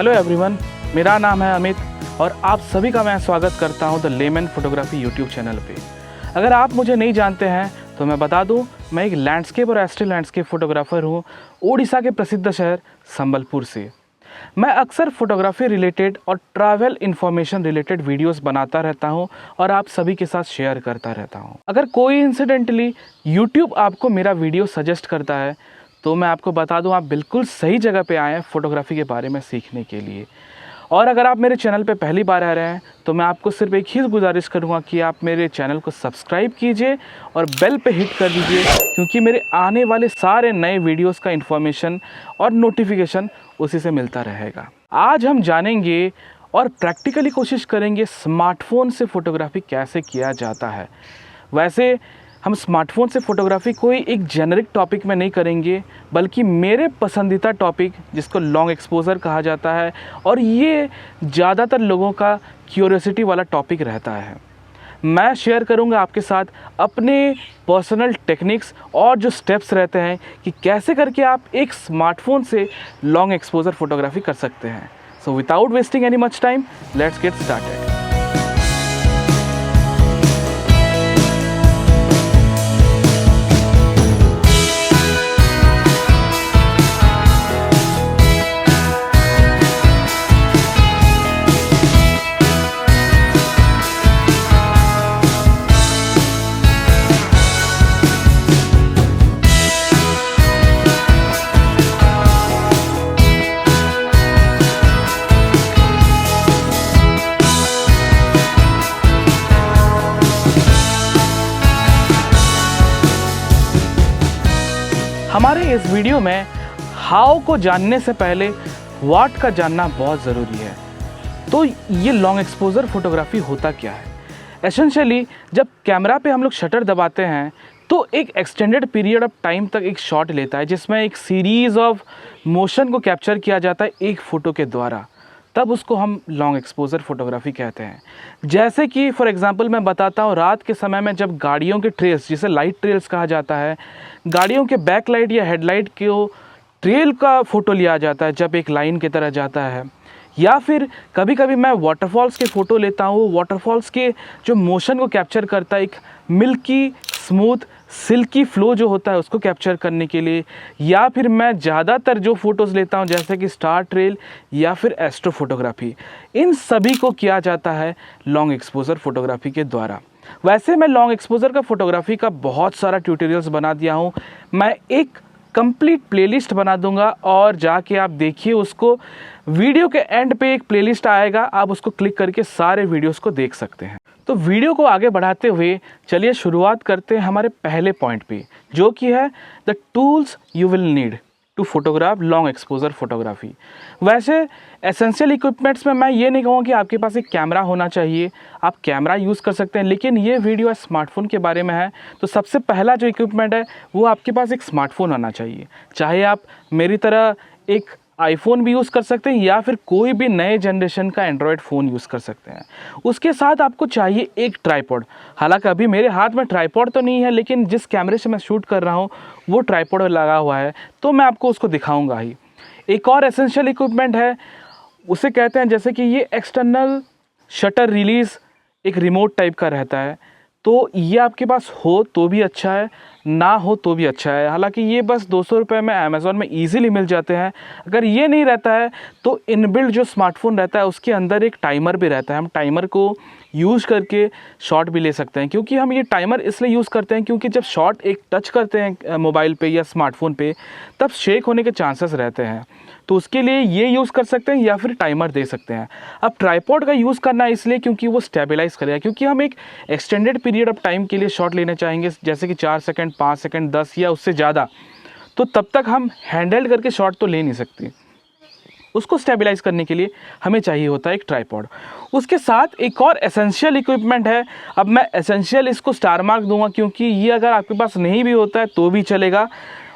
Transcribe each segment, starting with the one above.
Hello everyone, मेरा नाम है अमित और आप सभी का मैं स्वागत करता हूं the lemon photography YouTube channel पे। अगर आप मुझे नहीं जानते हैं तो मैं बता दूं, मैं एक लैंडस्केप और एस्ट्री लैंडस्केप फोटोग्राफर हूं उड़ीसा के प्रसिद्ध शहर संबलपुर से। मैं अक्सर फोटोग्राफी रिलेटेड और ट्रैवल इन्फॉर्मेशन रिलेटेड वीडियोस बनाता रहता हूं और आप सभी के साथ शेयर करता रहता हूं। अगर कोई इंसिडेंटली यूट्यूब आपको मेरा वीडियो सजेस्ट करता है तो मैं आपको बता दूं, आप बिल्कुल सही जगह पे आए हैं फ़ोटोग्राफी के बारे में सीखने के लिए। और अगर आप मेरे चैनल पे पहली बार आ रहे हैं तो मैं आपको सिर्फ एक ही गुजारिश करूंगा कि आप मेरे चैनल को सब्सक्राइब कीजिए और बेल पे हिट कर दीजिए, क्योंकि मेरे आने वाले सारे नए वीडियोस का इन्फॉर्मेशन और नोटिफिकेशन उसी से मिलता रहेगा। आज हम जानेंगे और प्रैक्टिकली कोशिश करेंगे स्मार्टफोन से फ़ोटोग्राफी कैसे किया जाता है। वैसे हम स्मार्टफोन से फ़ोटोग्राफी कोई एक जेनरिक टॉपिक में नहीं करेंगे, बल्कि मेरे पसंदीदा टॉपिक जिसको लॉन्ग एक्सपोज़र कहा जाता है, और ये ज़्यादातर लोगों का क्यूरियोसिटी वाला टॉपिक रहता है। मैं शेयर करूंगा आपके साथ अपने पर्सनल टेक्निक्स और जो स्टेप्स रहते हैं कि कैसे करके आप एक स्मार्टफोन से लॉन्ग एक्सपोज़र फ़ोटोग्राफी कर सकते हैं। So without wasting any much time, let's get started. हमारे इस वीडियो में हाउ को जानने से पहले व्हाट का जानना बहुत ज़रूरी है। तो ये लॉन्ग एक्सपोज़र फोटोग्राफी होता क्या है? एसेंशियली जब कैमरा पे हम लोग शटर दबाते हैं तो एक एक्सटेंडेड पीरियड ऑफ टाइम तक एक शॉट लेता है, जिसमें एक सीरीज़ ऑफ मोशन को कैप्चर किया जाता है एक फ़ोटो के द्वारा। तब उसको हम लॉन्ग एक्सपोज़र फोटोग्राफी कहते हैं। जैसे कि फॉर एग्जांपल मैं बताता हूँ, रात के समय में जब गाड़ियों के ट्रेल्स, जिसे लाइट ट्रेल्स कहा जाता है, गाड़ियों के बैक लाइट या हेडलाइट को ट्रेल का फ़ोटो लिया जाता है जब एक लाइन की तरह जाता है। या फिर कभी कभी मैं वाटरफॉल्स के फ़ोटो लेता हूँ, वाटरफॉल्स के जो मोशन को कैप्चर करता है, एक मिल्की स्मूथ सिल्की फ्लो जो होता है उसको कैप्चर करने के लिए। या फिर मैं ज़्यादातर जो फ़ोटोज़ लेता हूँ जैसे कि स्टार ट्रेल या फिर एस्ट्रो फोटोग्राफी, इन सभी को किया जाता है लॉन्ग एक्सपोज़र फोटोग्राफी के द्वारा। वैसे मैं लॉन्ग एक्सपोज़र का फ़ोटोग्राफी का बहुत सारा ट्यूटोरियल्स बना दिया हूँ। मैं एक कंप्लीट प्लेलिस्ट बना दूंगा और जाके आप देखिए उसको। वीडियो के एंड पे एक प्लेलिस्ट आएगा, आप उसको क्लिक करके सारे वीडियोस को देख सकते हैं। तो वीडियो को आगे बढ़ाते हुए चलिए शुरुआत करते हैं हमारे पहले पॉइंट पे, जो कि है the tools you will need to photograph long exposure photography. वैसे एसेंशियल इक्विपमेंट्स में मैं ये नहीं कहूँगा कि आपके पास एक कैमरा होना चाहिए, आप कैमरा यूज़ कर सकते हैं, लेकिन ये वीडियो स्मार्टफोन के बारे में है। तो सबसे पहला जो इक्विपमेंट है वो आपके पास एक स्मार्टफोन होना चाहिए। चाहे आप मेरी तरह एक आईफोन भी यूज़ कर सकते हैं या फिर कोई भी नए जनरेशन का एंड्रॉयड फ़ोन यूज़ कर सकते हैं। उसके साथ आपको चाहिए एक ट्राइपॉड। हालांकि अभी मेरे हाथ में ट्राइपॉड तो नहीं है, लेकिन जिस कैमरे से मैं शूट कर रहा हूँ वो ट्राइपॉड लगा हुआ है, तो मैं आपको उसको दिखाऊंगा ही। एक और एसेंशियल इक्विपमेंट है, उसे कहते हैं जैसे कि ये एक्सटर्नल शटर रिलीज़ एक रिमोट टाइप का रहता है। तो ये आपके पास हो तो भी अच्छा है, ना हो तो भी अच्छा है। हालांकि ये बस 200 रुपये में अमेज़ॉन में ईज़िली मिल जाते हैं। अगर ये नहीं रहता है तो इनबिल्ट जो स्मार्टफोन रहता है उसके अंदर एक टाइमर भी रहता है। हम टाइमर को यूज़ करके शॉट भी ले सकते हैं। क्योंकि हम ये टाइमर इसलिए यूज़ करते हैं क्योंकि जब शॉट एक टच करते हैं मोबाइल पे या स्मार्टफोन पे, तब शेक होने के चांसेस रहते हैं। तो उसके लिए ये यूज़ कर सकते हैं या फिर टाइमर दे सकते हैं। अब ट्राइपॉड का यूज़ करना है इसलिए क्योंकि वो स्टेबलाइज़ करेगा, क्योंकि हम एक एक्सटेंडेड पीरियड ऑफ टाइम के लिए शॉट लेना चाहेंगे, जैसे कि 4 सेकंड, 5 सेकंड, 10 या उससे ज़्यादा। तो तब तक हम हैंडल्ड करके शॉट तो ले नहीं सकते। उसको स्टेबलाइज़ करने के लिए हमें चाहिए होता है एक ट्राइपॉड। उसके साथ एक और एसेंशियल इक्विपमेंट है। अब मैं एसेंशियल इसको स्टार मार्क दूंगा क्योंकि ये अगर आपके पास नहीं भी होता है तो भी चलेगा,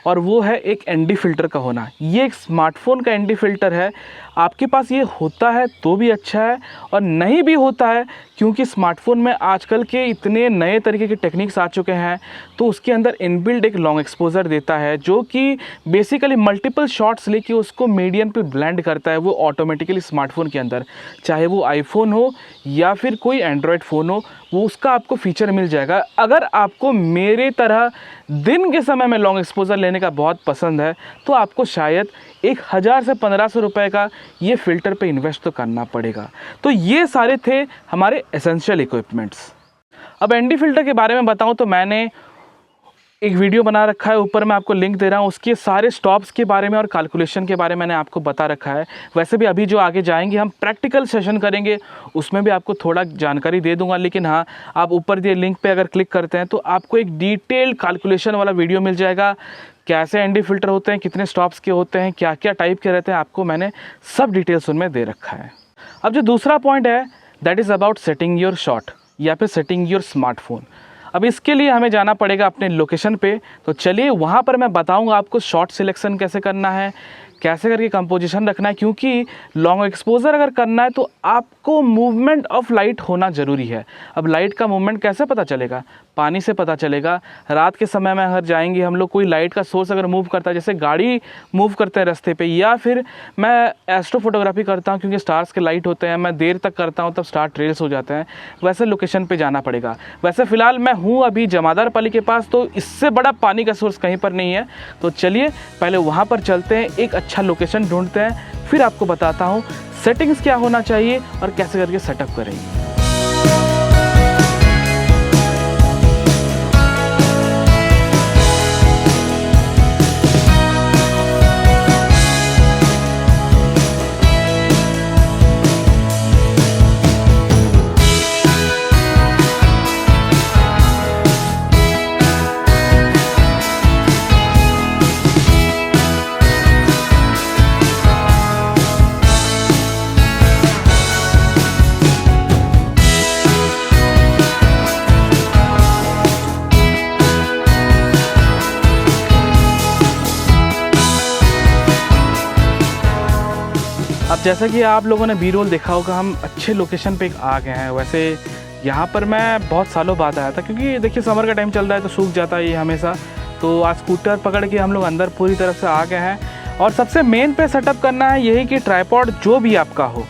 और वो है एक एनडी फ़िल्टर का होना। ये एक स्मार्टफोन का एनडी फ़िल्टर है। आपके पास ये होता है तो भी अच्छा है, और नहीं भी होता है क्योंकि स्मार्टफोन में आजकल के इतने नए तरीके के टेक्निक्स आ चुके हैं, तो उसके अंदर इनबिल्ट एक लॉन्ग एक्सपोजर देता है जो कि बेसिकली मल्टीपल शॉट्स लेके उसको मीडियम पे ब्लेंड करता है वो ऑटोमेटिकली स्मार्टफोन के अंदर, चाहे वो आईफोन हो या फिर कोई एंड्रॉयड फ़ोन हो, वो उसका आपको फीचर मिल जाएगा। अगर आपको मेरे तरह दिन के समय में लॉन्ग एक्सपोजर लेने का बहुत पसंद है तो आपको शायद 1000 से 1500 रुपये का ये फ़िल्टर पे इन्वेस्ट तो करना पड़ेगा। तो ये सारे थे हमारे एसेंशियल इक्विपमेंट्स। अब एनडी फ़िल्टर के बारे में बताऊं तो मैंने एक वीडियो बना रखा है, ऊपर मैं आपको लिंक दे रहा हूँ, उसके सारे स्टॉप्स के बारे में और कैलकुलेशन के बारे में मैंने आपको बता रखा है। वैसे भी अभी जो आगे जाएंगे हम प्रैक्टिकल सेशन करेंगे उसमें भी आपको थोड़ा जानकारी दे दूंगा, लेकिन हाँ, आप ऊपर दिए लिंक पे अगर क्लिक करते हैं तो आपको एक डिटेल्ड कैलकुलेशन वाला वीडियो मिल जाएगा। कैसे एनडी फ़िल्टर होते हैं, कितने स्टॉप्स के होते हैं, क्या क्या टाइप के रहते हैं, आपको मैंने सब डिटेल्स उनमें दे रखा है। अब जो दूसरा पॉइंट है that is about setting your shot या फिर सेटिंग योर स्मार्टफोन। अब इसके लिए हमें जाना पड़ेगा अपने लोकेशन पे, तो चलिए वहाँ पर मैं बताऊँगा आपको शॉट सिलेक्शन कैसे करना है, कैसे करके कंपोजिशन रखना है, क्योंकि लॉन्ग एक्सपोजर अगर करना है तो आपको मूवमेंट ऑफ लाइट होना ज़रूरी है। अब लाइट का मूवमेंट कैसे पता चलेगा? पानी से पता चलेगा। रात के समय में अगर जाएंगे हम लोग, कोई लाइट का सोर्स अगर मूव करता है, जैसे गाड़ी मूव करते हैं रास्ते पे, या फिर मैं एस्ट्रो फोटोग्राफी करता हूँ क्योंकि स्टार्स के लाइट होते हैं, मैं देर तक करता हूँ तब स्टार ट्रेल्स हो जाते हैं, वैसे लोकेशन पे जाना पड़ेगा। वैसे फ़िलहाल मैं हूँ अभी जमादार पाली के पास, तो इससे बड़ा पानी का सोर्स कहीं पर नहीं है। तो चलिए पहले वहाँ पर चलते हैं, एक अच्छा लोकेशन ढूंढते हैं, फिर आपको बताता हूँ सेटिंग्स क्या होना चाहिए और कैसे करके सेटअप करेंगे। अब जैसा कि आप लोगों ने बी रोल देखा होगा, हम अच्छे लोकेशन पे आ गए हैं। वैसे यहाँ पर मैं बहुत सालों बाद आया था क्योंकि देखिए समर का टाइम चल रहा है तो सूख जाता है ये हमेशा। तो आज स्कूटर पकड़ के हम लोग अंदर पूरी तरफ से आ गए हैं, और सबसे मेन पे सेटअप करना है यही कि ट्राइपॉड जो भी आपका हो,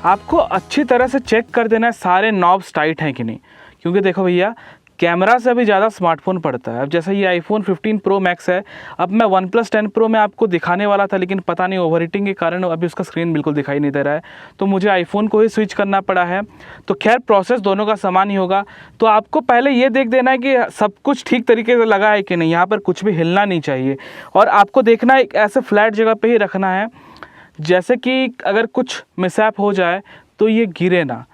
आपको अच्छी तरह से चेक कर देना है सारे नॉब्स टाइट हैं कि नहीं, क्योंकि देखो भैया कैमरा से भी ज़्यादा स्मार्टफोन पड़ता है। अब जैसे ये आईफोन 15 प्रो मैक्स है, अब मैं OnePlus 10 प्रो में आपको दिखाने वाला था, लेकिन पता नहीं ओवर हीटिंग के कारण अभी उसका स्क्रीन बिल्कुल दिखाई नहीं दे रहा है, तो मुझे आईफोन को ही स्विच करना पड़ा है। तो खैर प्रोसेस दोनों का समान ही होगा। तो आपको पहले ये देख देना है कि सब कुछ ठीक तरीके से लगा है कि नहीं, यहाँ पर कुछ भी हिलना नहीं चाहिए, और आपको देखना है ऐसे फ्लैट जगह पर ही रखना है, जैसे कि अगर कुछ मिसहैप हो जाए तो ये गिरे ना।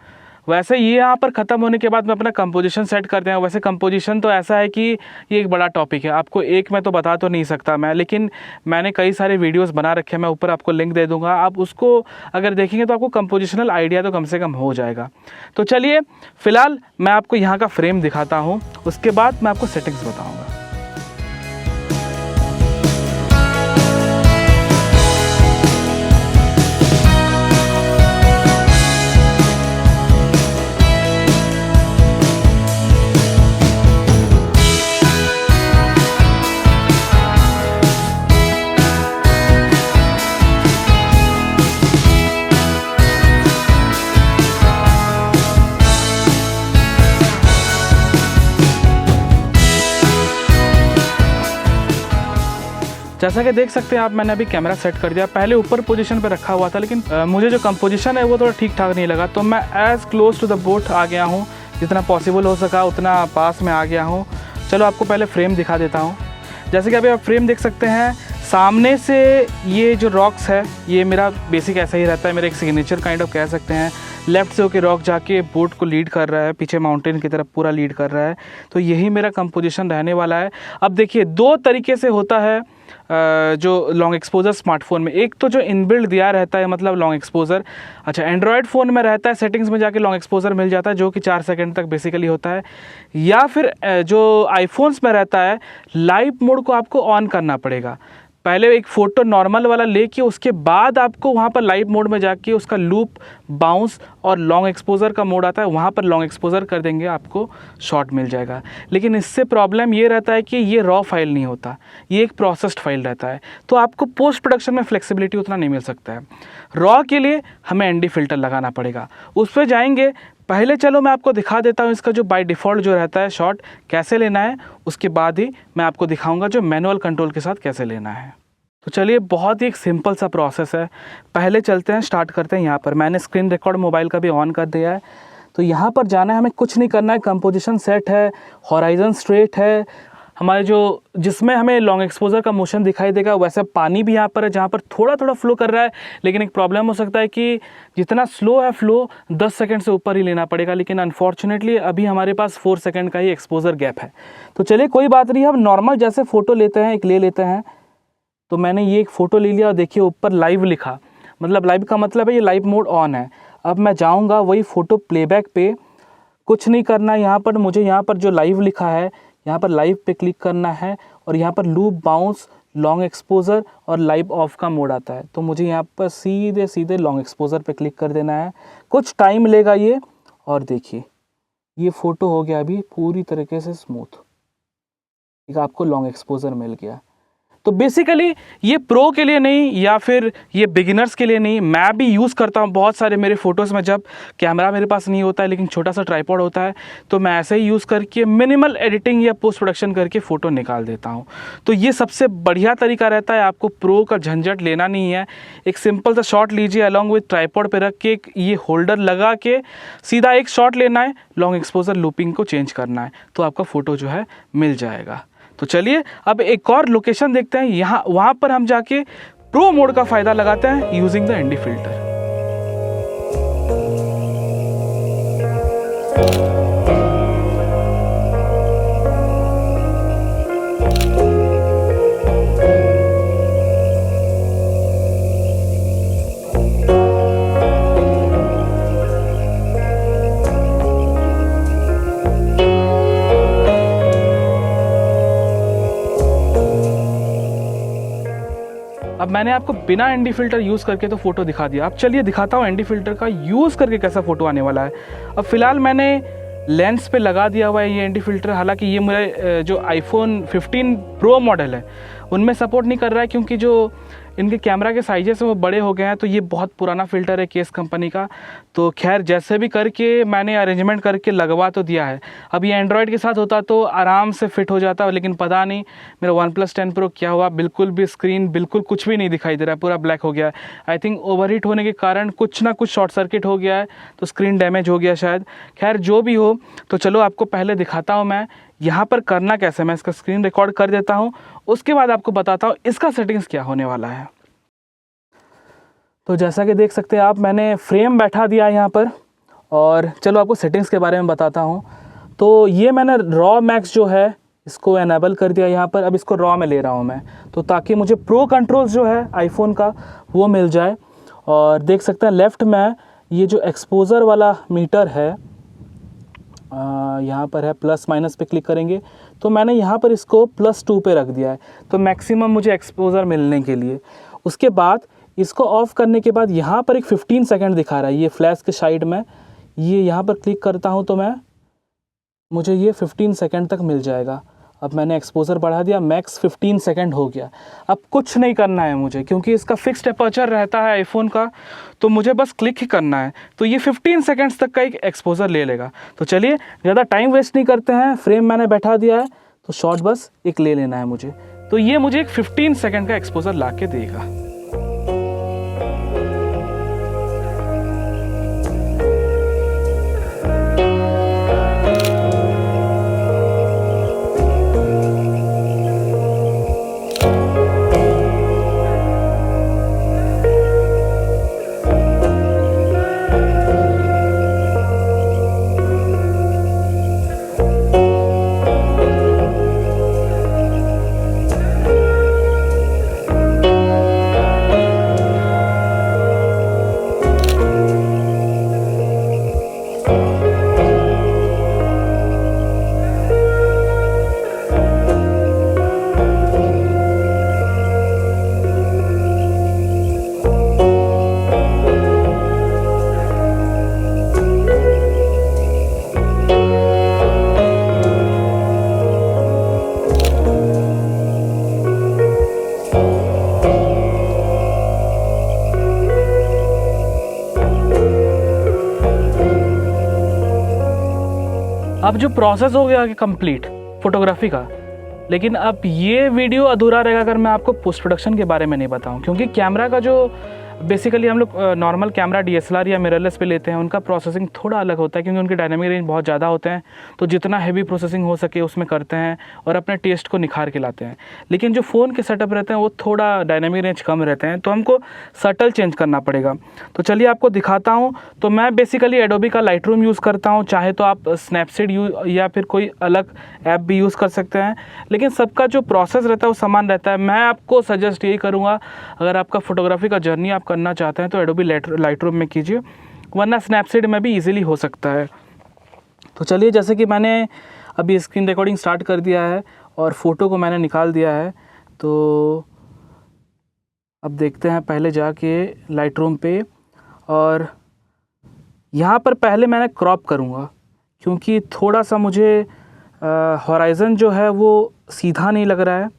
वैसे ये यहाँ पर ख़त्म होने के बाद मैं अपना कंपोजिशन सेट कर दिया। वैसे कंपोजिशन तो ऐसा है कि ये एक बड़ा टॉपिक है, आपको एक में तो बता तो नहीं सकता मैं, लेकिन मैंने कई सारे वीडियोस बना रखे हैं, मैं ऊपर आपको लिंक दे दूंगा, आप उसको अगर देखेंगे तो आपको कंपोजिशनल आइडिया तो कम से कम हो जाएगा। तो चलिए फ़िलहाल मैं आपको यहाँ का फ्रेम दिखाता हूँ, उसके बाद मैं आपको सेटिंग्स बताऊँगा। जैसा कि देख सकते हैं आप, मैंने अभी कैमरा सेट कर दिया। पहले ऊपर पोजीशन पे रखा हुआ था, लेकिन मुझे जो कंपोजिशन है वो थोड़ा ठीक ठाक नहीं लगा, तो मैं as close to the boat आ गया हूँ, जितना पॉसिबल हो सका उतना पास में आ गया हूँ। चलो आपको पहले फ्रेम दिखा देता हूँ। जैसे कि अभी आप फ्रेम देख सकते हैं, सामने से ये जो रॉक्स है ये मेरा बेसिक ऐसा ही रहता है, मेरा एक सिग्नेचर काइंड ऑफ कह सकते हैं। लेफ़्ट से होकर रॉक जाके बोट को लीड कर रहा है, पीछे माउंटेन की तरफ पूरा लीड कर रहा है, तो यही मेरा कंपोजिशन रहने वाला है। अब देखिए दो तरीके से होता है जो लॉन्ग एक्सपोजर स्मार्टफोन में, एक तो जो इनबिल्ट दिया रहता है मतलब लॉन्ग एक्सपोजर, अच्छा एंड्रॉयड फ़ोन में रहता है, सेटिंग्स में जाके लॉन्ग एक्सपोजर मिल जाता है जो कि 4 सेकंड तक बेसिकली होता है, या फिर जो आईफोन्स में रहता है लाइव मोड को आपको ऑन करना पड़ेगा। पहले एक फ़ोटो नॉर्मल वाला लेके उसके बाद आपको वहाँ पर लाइव मोड में जाके उसका लूप, बाउंस और लॉन्ग एक्सपोज़र का मोड आता है, वहाँ पर लॉन्ग एक्सपोज़र कर देंगे, आपको शॉट मिल जाएगा। लेकिन इससे प्रॉब्लम ये रहता है कि ये रॉ फाइल नहीं होता, ये एक प्रोसेस्ड फाइल रहता है, तो आपको पोस्ट प्रोडक्शन में फ्लेक्सिबिलिटी उतना नहीं मिल सकता है। रॉ के लिए हमें एनडी फ़िल्टर लगाना पड़ेगा, उस पर जाएंगे। पहले चलो मैं आपको दिखा देता हूँ इसका जो बाय डिफ़ॉल्ट जो रहता है शॉट कैसे लेना है, उसके बाद ही मैं आपको दिखाऊंगा जो मैनुअल कंट्रोल के साथ कैसे लेना है। तो चलिए, बहुत ही एक सिंपल सा प्रोसेस है। पहले चलते हैं, स्टार्ट करते हैं। यहाँ पर मैंने स्क्रीन रिकॉर्ड मोबाइल का भी ऑन कर दिया है। तो यहाँ पर जाना है, हमें कुछ नहीं करना है। कंपोजिशन सेट है, हॉराइजन स्ट्रेट है, हमारे जो जिसमें हमें लॉन्ग एक्सपोजर का मोशन दिखाई देगा, वैसे पानी भी यहाँ पर है जहाँ पर थोड़ा थोड़ा फ्लो कर रहा है। लेकिन एक प्रॉब्लम हो सकता है कि जितना स्लो है फ्लो 10 सेकंड से ऊपर ही लेना पड़ेगा, लेकिन अनफॉर्चुनेटली अभी हमारे पास 4 सेकंड का ही एक्सपोजर गैप है। तो चलिए कोई बात नहीं, हम नॉर्मल जैसे फ़ोटो लेते हैं एक ले लेते हैं। तो मैंने ये एक फ़ोटो ले लिया और देखिए ऊपर लाइव लिखा, मतलब लाइव का मतलब है ये लाइव मोड ऑन है। अब मैं जाऊँगा वही फ़ोटो प्लेबैक पे, कुछ नहीं करना है। यहाँ पर मुझे यहाँ पर जो लाइव लिखा है यहाँ पर लाइव पे क्लिक करना है और यहाँ पर लूप, बाउंस, लॉन्ग एक्सपोजर और लाइव ऑफ का मोड आता है। तो मुझे यहाँ पर सीधे सीधे लॉन्ग एक्सपोजर पे क्लिक कर देना है। कुछ टाइम लेगा ये, और देखिए ये फ़ोटो हो गया अभी पूरी तरीके से स्मूथ, एक आपको लॉन्ग एक्सपोजर मिल गया। तो बेसिकली ये प्रो के लिए नहीं या फिर ये बिगिनर्स के लिए नहीं, मैं भी यूज़ करता हूँ बहुत सारे मेरे फ़ोटोज़ में। जब कैमरा मेरे पास नहीं होता है लेकिन छोटा सा ट्राइपॉड होता है, तो मैं ऐसे ही यूज़ करके मिनिमल एडिटिंग या पोस्ट प्रोडक्शन करके फ़ोटो निकाल देता हूँ। तो ये सबसे बढ़िया तरीका रहता है, आपको प्रो का झंझट लेना नहीं है। एक सिंपल सा शॉट लीजिए, अलॉन्ग विथ ट्राइपॉड पे रख के ये होल्डर लगा के सीधा एक शॉट लेना है, लॉन्ग एक्सपोजर लूपिंग को चेंज करना है, तो आपका फ़ोटो जो है मिल जाएगा। तो चलिए अब एक और लोकेशन देखते हैं, यहाँ वहाँ पर हम जाके प्रो मोड का फ़ायदा लगाते हैं यूजिंग द एनडी फिल्टर। अब मैंने आपको बिना एनडी फ़िल्टर यूज़ करके तो फ़ोटो दिखा दिया। अब चलिए दिखाता हूँ एनडी फ़िल्टर का यूज़ करके कैसा फ़ोटो आने वाला है। अब फ़िलहाल मैंने लेंस पे लगा दिया हुआ है ये एनडी फ़िल्टर। हालांकि ये मेरे जो आईफोन 15 प्रो मॉडल है उनमें सपोर्ट नहीं कर रहा है, क्योंकि जो इनके कैमरा के साइजेस हैं वो बड़े हो गए हैं। तो ये बहुत पुराना फ़िल्टर है केस कंपनी का। तो खैर जैसे भी करके मैंने अरेंजमेंट करके लगवा तो दिया है। अब ये एंड्रॉयड के साथ होता तो आराम से फिट हो जाता, लेकिन पता नहीं मेरा OnePlus 10 Pro क्या हुआ, बिल्कुल भी स्क्रीन बिल्कुल कुछ भी नहीं दिखाई दे रहा है, पूरा ब्लैक हो गया है। आई थिंक ओवरहीट होने के कारण कुछ ना कुछ शॉर्ट सर्किट हो गया है, तो स्क्रीन डैमेज हो गया शायद। खैर जो भी हो, तो चलो आपको पहले दिखाता हूँ मैं यहाँ पर करना कैसे। मैं इसका स्क्रीन रिकॉर्ड कर देता हूँ, उसके बाद आपको बताता हूँ इसका सेटिंग्स क्या होने वाला है। तो जैसा कि देख सकते हैं आप, मैंने फ्रेम बैठा दिया है यहाँ पर, और चलो आपको सेटिंग्स के बारे में बताता हूँ। तो ये मैंने रॉ मैक्स जो है इसको एनेबल कर दिया यहाँ पर। अब इसको रॉ में ले रहा हूँ मैं, तो ताकि मुझे प्रो कंट्रोल्स जो है आईफोन का वो मिल जाए। और देख सकते हैं लेफ़्ट में ये जो एक्सपोज़र वाला मीटर है यहाँ पर है, प्लस माइनस पे क्लिक करेंगे तो मैंने यहाँ पर इसको +2 पे रख दिया है, तो मैक्सिमम मुझे एक्सपोज़र मिलने के लिए। उसके बाद इसको ऑफ़ करने के बाद यहाँ पर एक 15 सेकंड दिखा रहा है ये फ्लैश के साइड में, ये यहाँ पर क्लिक करता हूँ तो मुझे ये 15 सेकंड तक मिल जाएगा। अब मैंने एक्सपोज़र बढ़ा दिया, मैक्स 15 सेकंड हो गया। अब कुछ नहीं करना है मुझे, क्योंकि इसका फिक्स्ड अपर्चर रहता है आईफोन का, तो मुझे बस क्लिक ही करना है। तो ये 15 सेकंड्स तक का एक एक्सपोज़र ले लेगा। तो चलिए ज़्यादा टाइम वेस्ट नहीं करते हैं, फ्रेम मैंने बैठा दिया है, तो शॉट बस एक ले लेना है मुझे। तो ये मुझे एक 15 सेकंड का एक्सपोज़र ला के देगा। अब जो प्रोसेस हो गया कंप्लीट फोटोग्राफी का, लेकिन अब ये वीडियो अधूरा रहेगा अगर मैं आपको पोस्ट प्रोडक्शन के बारे में नहीं बताऊं, क्योंकि कैमरा का जो बेसिकली हम लोग नॉर्मल कैमरा DSLR या मिररलेस पे लेते हैं, उनका प्रोसेसिंग थोड़ा अलग होता है क्योंकि उनके डायनामिक रेंज बहुत ज़्यादा होते हैं, तो जितना हैवी प्रोसेसिंग हो सके उसमें करते हैं और अपने टेस्ट को निखार के लाते हैं। लेकिन जो फ़ोन के सेटअप रहते हैं वो थोड़ा डायनामिक रेंज कम रहते हैं, तो हमको सटल चेंज करना पड़ेगा। तो चलिए आपको दिखाता हूँ। तो मैं बेसिकली एडोबी का लाइटरूम यूज़ करता हूँ, चाहे तो आप स्नैपसीड या फिर कोई अलग ऐप भी यूज़ कर सकते हैं, लेकिन सबका जो प्रोसेस रहता है वो समान रहता है। मैं आपको सजेस्ट यही करूँगा, अगर आपका फोटोग्राफी का जर्नी आप करना चाहते हैं तो एडोबी लाइटरूम में कीजिए, वरना स्नैपसीड में भी इजीली हो सकता है। तो चलिए, जैसे कि मैंने अभी स्क्रीन रिकॉर्डिंग स्टार्ट कर दिया है और फ़ोटो को मैंने निकाल दिया है, तो अब देखते हैं पहले जाके लाइटरूम पे, और यहाँ पर पहले मैंने क्रॉप करूँगा क्योंकि थोड़ा सा मुझे हॉराइज़न जो है वो सीधा नहीं लग रहा है।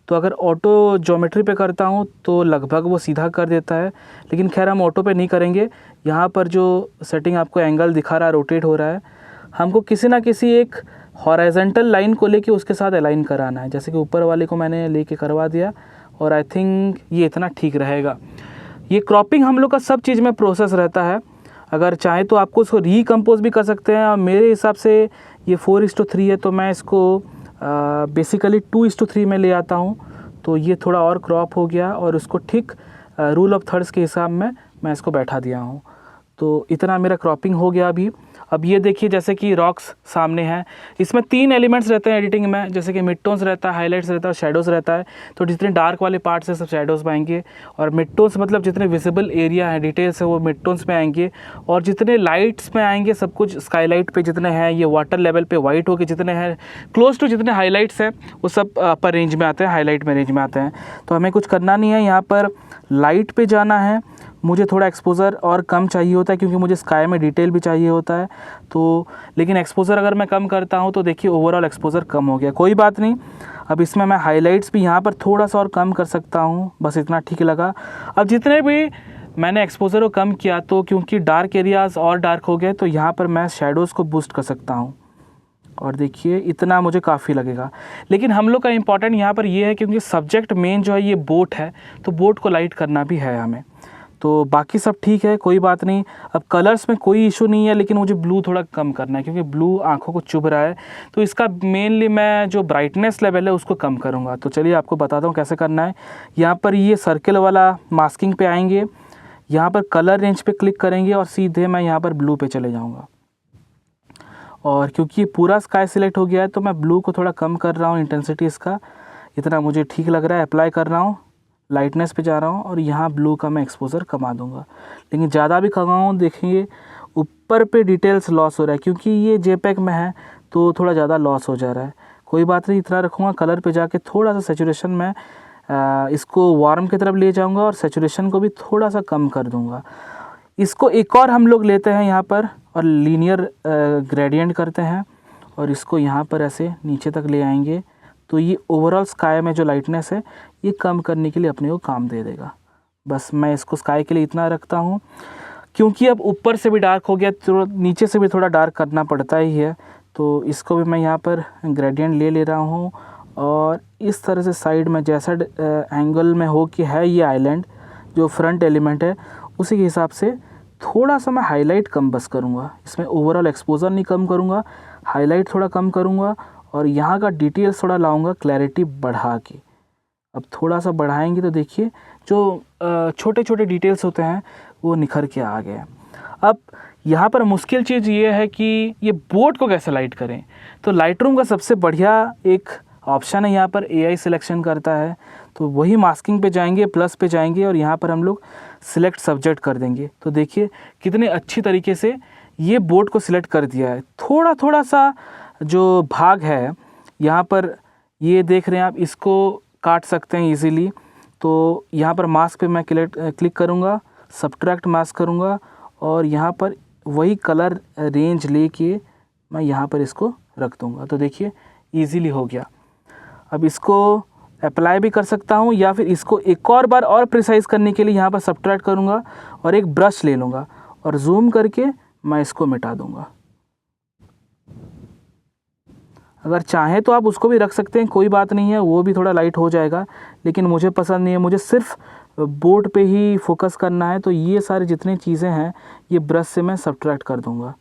तो अगर ऑटो ज्योमेट्री पे करता हूँ तो लगभग वो सीधा कर देता है, लेकिन खैर हम ऑटो पे नहीं करेंगे। यहाँ पर जो सेटिंग आपको एंगल दिखा रहा है, रोटेट हो रहा है, हमको किसी ना किसी एक हॉराइजेंटल लाइन को लेके उसके साथ अलाइन कराना है। जैसे कि ऊपर वाले को मैंने लेके करवा दिया और आई थिंक ये इतना ठीक रहेगा। ये क्रॉपिंग हम लोग का सब चीज़ में प्रोसेस रहता है। अगर चाहे तो आपको उसको रिकम्पोज भी कर सकते हैं, और मेरे हिसाब से ये 4:3 है, तो मैं इसको बेसिकली 2:3 में ले आता हूँ, तो ये थोड़ा और क्रॉप हो गया और उसको ठीक रूल ऑफ थर्ड्स के हिसाब में मैं इसको बैठा दिया हूँ। तो इतना मेरा क्रॉपिंग हो गया अभी। अब ये देखिए, जैसे कि रॉक्स सामने हैं, इसमें 3 एलिमेंट्स रहते हैं एडिटिंग में, जैसे कि मिड टोन्स रहता है, हाईलाइट्स रहता है और शेडोज़ रहता है। तो जितने डार्क वाले पार्ट्स हैं सब शेडोज़ में आएंगे, और मिड टोन्स मतलब जितने विजिबल एरिया है, डिटेल्स है, वो मिड टोन्स में आएंगे, और जितने लाइट्स में आएंगे सब कुछ स्काईलाइट पे जितने हैं, ये वाटर लेवल पे वाइट होके जितने हैं क्लोज टू जितने हाईलाइट्स हैं वो सब अपर रेंज में आते हैं, हाईलाइट में रेंज में आते हैं। तो हमें कुछ करना नहीं है, यहाँ पर लाइट पे जाना है। मुझे थोड़ा एक्सपोज़र और कम चाहिए होता है क्योंकि मुझे स्काई में डिटेल भी चाहिए होता है, तो लेकिन एक्सपोज़र अगर मैं कम करता हूँ तो देखिए ओवरऑल एक्सपोज़र कम हो गया। कोई बात नहीं, अब इसमें मैं हाइलाइट्स भी यहाँ पर थोड़ा सा और कम कर सकता हूँ, बस इतना ठीक लगा। अब जितने भी मैंने एक्सपोज़र को कम किया, तो क्योंकि डार्क एरियाज़ और डार्क हो गए, तो यहाँ पर मैं शेडोज़ को बूस्ट कर सकता हूँ, और देखिए इतना मुझे काफ़ी लगेगा। लेकिन हम लोग का इम्पॉर्टेंट यहाँ पर ये है क्योंकि सब्जेक्ट मेन जो है ये बोट है, तो बोट को लाइट करना भी है हमें। तो बाकी सब ठीक है, कोई बात नहीं। अब कलर्स में कोई इशू नहीं है, लेकिन मुझे ब्लू थोड़ा कम करना है क्योंकि ब्लू आंखों को चुभ रहा है, तो इसका मेनली मैं जो ब्राइटनेस लेवल है उसको कम करूँगा। तो चलिए आपको बताता हूँ कैसे करना है। यहाँ पर ये सर्कल वाला मास्किंग पे आएंगे, यहाँ पर कलर रेंज पे क्लिक करेंगे और सीधे मैं यहाँ पर ब्लू पे चले जाऊँगा। और क्योंकि ये पूरा स्काई सिलेक्ट हो गया है, तो मैं ब्लू को थोड़ा कम कर रहा हूँ, इंटेंसिटी इसका इतना मुझे ठीक लग रहा है। अप्लाई कर रहा हूँ, लाइटनेस पे जा रहा हूँ, और यहाँ ब्लू का मैं एक्सपोज़र कमा दूंगा। लेकिन ज़्यादा भी कमाऊँ, देखेंगे ऊपर पे डिटेल्स लॉस हो रहा है क्योंकि ये JPEG में है, तो थोड़ा ज़्यादा लॉस हो जा रहा है। कोई बात नहीं, इतना रखूँगा। कलर पे जाके थोड़ा सा सेचुरेशन में इसको वार्म की तरफ ले जाऊँगा और सेचुरेशन को भी थोड़ा सा कम कर दूँगा। इसको एक और हम लोग लेते हैं यहाँ पर और लीनियर ग्रेडियंट करते हैं, और इसको यहाँ पर ऐसे नीचे तक ले आएंगे, तो ये ओवरऑल स्काई में जो लाइटनेस है ये कम करने के लिए अपने को काम दे देगा। बस मैं इसको स्काई के लिए इतना रखता हूँ, क्योंकि अब ऊपर से भी डार्क हो गया तो नीचे से भी थोड़ा डार्क करना पड़ता ही है। तो इसको भी मैं यहाँ पर ग्रेडियंट ले रहा हूँ, और इस तरह से साइड में जैसा एंगल में हो कि है ये आइलैंड जो फ्रंट एलिमेंट है, उसी के हिसाब से थोड़ा सा मैं हाईलाइट कम बस करूँगा। इसमें ओवरऑल एक्सपोजर नहीं कम करूँगा, हाईलाइट थोड़ा कम करूँगा, और यहाँ का डिटेल्स थोड़ा लाऊंगा क्लैरिटी बढ़ा के। अब थोड़ा सा बढ़ाएंगे तो देखिए जो छोटे छोटे डिटेल्स होते हैं वो निखर के आ गए। अब यहाँ पर मुश्किल चीज़ ये है कि ये बोट को कैसे लाइट करें। तो लाइटरूम का सबसे बढ़िया एक ऑप्शन है, यहाँ पर AI सिलेक्शन करता है, तो वही मास्किंग पे जाएंगे, प्लस पे जाएंगे, और यहाँ पर हम लोग सिलेक्ट सब्जेक्ट कर देंगे। तो देखिए कितने अच्छी तरीके से ये बोट को सिलेक्ट कर दिया है। थोड़ा थोड़ा सा जो भाग है यहाँ पर ये देख रहे हैं आप, इसको काट सकते हैं इजीली। तो यहाँ पर मास्क पे मैं क्लिक करूँगा, सब्ट्रैक्ट मास्क करूँगा, और यहाँ पर वही कलर रेंज लेके मैं यहाँ पर इसको रख दूँगा। तो देखिए इजीली हो गया। अब इसको अप्लाई भी कर सकता हूँ, या फिर इसको एक और बार और प्रिसाइज़ करने के लिए यहाँ पर सब्ट्रैक्ट करूँगा और एक ब्रश ले लूँगा और जूम करके मैं इसको मिटा दूँगा। अगर चाहें तो आप उसको भी रख सकते हैं, कोई बात नहीं है, वो भी थोड़ा लाइट हो जाएगा, लेकिन मुझे पसंद नहीं है, मुझे सिर्फ बोर्ड पे ही फोकस करना है। तो ये सारी जितनी चीज़ें हैं ये ब्रश से मैं सब्ट्रैक्ट कर दूंगा।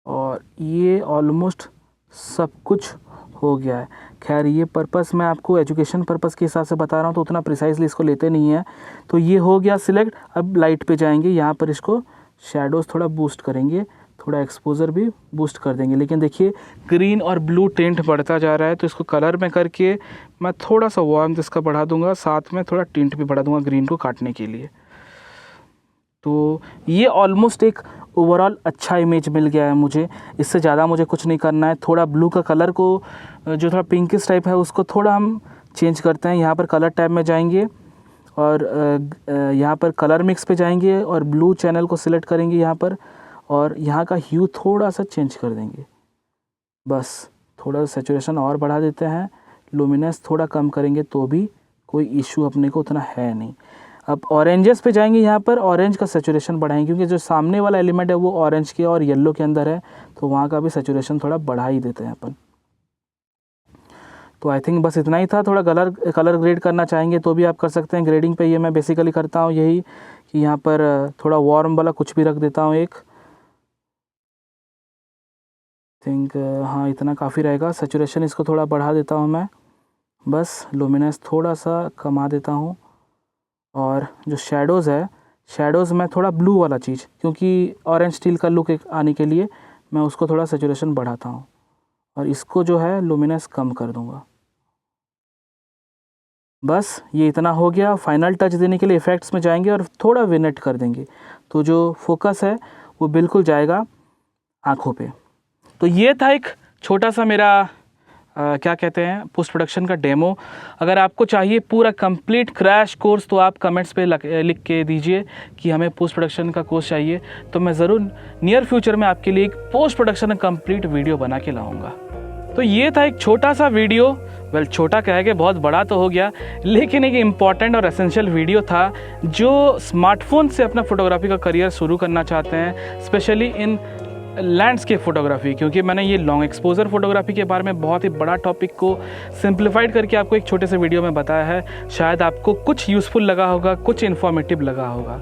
और ये ऑलमोस्ट सब कुछ हो गया है। खैर ये पर्पस मैं आपको एजुकेशन पर्पस के हिसाब से बता रहा हूँ, तो उतना प्रिसाइजली इसको लेते नहीं है। तो ये हो गया सिलेक्ट। अब लाइट पे जाएंगे, यहाँ पर इसको शेडोज़ थोड़ा बूस्ट करेंगे, थोड़ा एक्सपोजर भी बूस्ट कर देंगे। लेकिन देखिए ग्रीन और ब्लू टिंट बढ़ता जा रहा है, तो इसको कलर में करके मैं थोड़ा सा वार्मथ इसका बढ़ा दूंगा, साथ में थोड़ा टिंट भी बढ़ा दूंगा ग्रीन को काटने के लिए। तो ये ऑलमोस्ट एक ओवरऑल अच्छा इमेज मिल गया है मुझे। इससे ज़्यादा मुझे कुछ नहीं करना है। थोड़ा ब्लू का कलर को जो थोड़ा पिंकिश टाइप है उसको थोड़ा हम चेंज करते हैं। यहाँ पर कलर टैब में जाएंगे और यहाँ पर कलर मिक्स पे जाएंगे और ब्लू चैनल को सिलेक्ट करेंगे यहाँ पर, और यहाँ का ह्यू थोड़ा सा चेंज कर देंगे। बस थोड़ा सा सैचुरेशन और बढ़ा देते हैं, लुमिनेंस थोड़ा कम करेंगे तो भी कोई इशू अपने को उतना है नहीं। अब ऑरेंजेस पे जाएंगे, यहाँ पर ऑरेंज का सैचुरेशन बढ़ाएंगे, क्योंकि जो सामने वाला एलिमेंट है वो ऑरेंज के और येलो के अंदर है, तो वहाँ का भी सैचुरेशन थोड़ा बढ़ा ही देते हैं अपन। तो आई थिंक बस इतना ही था। थोड़ा कलर ग्रेड करना चाहेंगे तो भी आप कर सकते हैं। ग्रेडिंग पे ये मैं बेसिकली करता हूँ यही कि यहाँ पर थोड़ा वार्म वाला कुछ भी रख देता हूँ एक, थिंक हाँ इतना काफ़ी रहेगा। सैचुरेशन इसको थोड़ा बढ़ा देता हूँ मैं, बस लुमिनेंस थोड़ा सा कमा देता हूँ। और जो शेडोज़ है, शेडोज़ में थोड़ा ब्लू वाला चीज़, क्योंकि ऑरेंज स्टील का लुक एक आने के लिए मैं उसको थोड़ा सैचुरेशन बढ़ाता हूँ, और इसको जो है लुमिनेंस कम कर दूँगा। बस ये इतना हो गया। फाइनल टच देने के लिए इफ़ेक्ट्स में जाएंगे और थोड़ा विनेट कर देंगे, तो जो फोकस है वो बिल्कुल जाएगा आँखों पे। तो ये था एक छोटा सा मेरा क्या कहते हैं पोस्ट प्रोडक्शन का डेमो। अगर आपको चाहिए पूरा कंप्लीट क्रैश कोर्स तो आप कमेंट्स पे लिख के दीजिए कि हमें पोस्ट प्रोडक्शन का कोर्स चाहिए, तो मैं ज़रूर नियर फ्यूचर में आपके लिए एक पोस्ट प्रोडक्शन कंप्लीट वीडियो बना के लाऊंगा। तो ये था एक छोटा सा वीडियो, वेल छोटा कह के बहुत बड़ा तो हो गया, लेकिन एक इम्पॉर्टेंट और एसेंशियल वीडियो था जो स्मार्टफोन से अपना फोटोग्राफी का करियर शुरू करना चाहते हैं, स्पेशली इन लैंडस्केप फोटोग्राफी। क्योंकि मैंने ये लॉन्ग एक्सपोजर फोटोग्राफी के बारे में बहुत ही बड़ा टॉपिक को सिंप्लीफाइड करके आपको एक छोटे से वीडियो में बताया है। शायद आपको कुछ यूज़फुल लगा होगा, कुछ इन्फॉर्मेटिव लगा होगा।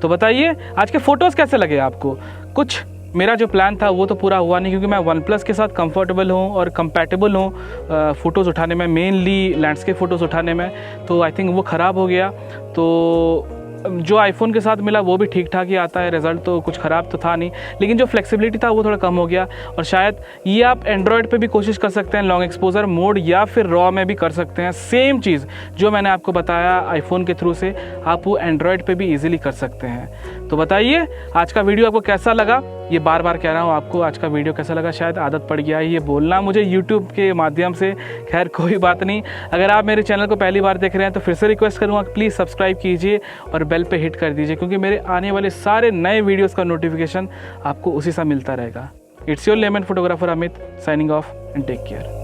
तो बताइए आज के फ़ोटोज़ कैसे लगे आपको। कुछ मेरा जो प्लान था वो तो पूरा हुआ नहीं, क्योंकि मैं OnePlus के साथ कंफर्टेबल हूँ और कंपैटिबल हूँ फ़ोटोज़ उठाने में, मेनली लैंडस्केप फ़ोटोज़ उठाने में। तो आई थिंक वो ख़राब हो गया। तो जो आईफोन के साथ मिला वो भी ठीक ठाक ही आता है, रिज़ल्ट तो कुछ ख़राब तो था नहीं, लेकिन जो फ्लेक्सिबिलिटी था वो थोड़ा कम हो गया। और शायद ये आप एंड्रॉयड पे भी कोशिश कर सकते हैं, लॉन्ग एक्सपोजर मोड, या फिर रॉ में भी कर सकते हैं। सेम चीज़ जो मैंने आपको बताया आईफोन के थ्रू से, आप वो एंड्रॉयड पे भी ईजिली कर सकते हैं। तो बताइए आज का वीडियो आपको कैसा लगा। ये बार बार कह रहा हूँ आपको, आज का वीडियो कैसा लगा, शायद आदत पड़ गया है ये बोलना मुझे यूट्यूब के माध्यम से। खैर कोई बात नहीं। अगर आप मेरे चैनल को पहली बार देख रहे हैं तो फिर से रिक्वेस्ट करूँगा प्लीज़ सब्सक्राइब कीजिए और बेल पे हिट कर दीजिए, क्योंकि मेरे आने वाले सारे नए वीडियोज़ का नोटिफिकेशन आपको उसी से मिलता रहेगा। It's your lemon photographer Amit, signing off and take care.